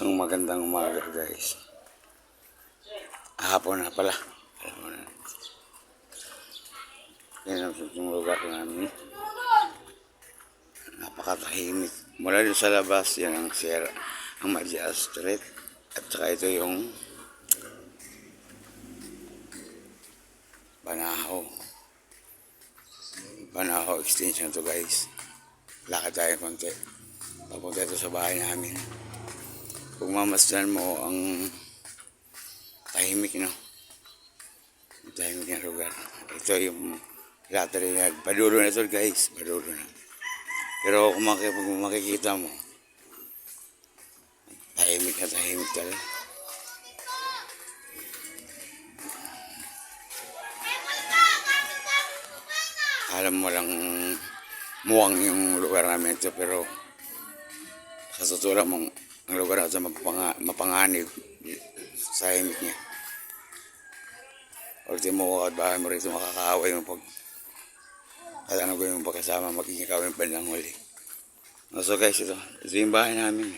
Isang magandang umaga guys. Hapon na pala. Yan ang yung lugar namin. Napakatahimik. Mula dun sa labas, yan ang Sierra, ang Madia Street. At saka ito yung Banahaw extension to guys. Lakad tayo konti. Papunta ito sa bahay namin. Kung mamasdan mo ang tahimik, no? Tahimik na lugar. Ito yung lottery na. Padulo na ito guys. Padulo na. Pero kung makikita mo, tahimik na tahimik talaga. Alam mo lang muwang yung lugar namin ito, pero sa totoo lang ang lugar na ito mapanganib sa tahimik niya. Ultimo at bahay mo rito makakaaway mo pag alam ko yung pagkasama magiging kawin pa ng huli. So guys, ito yung bahay namin.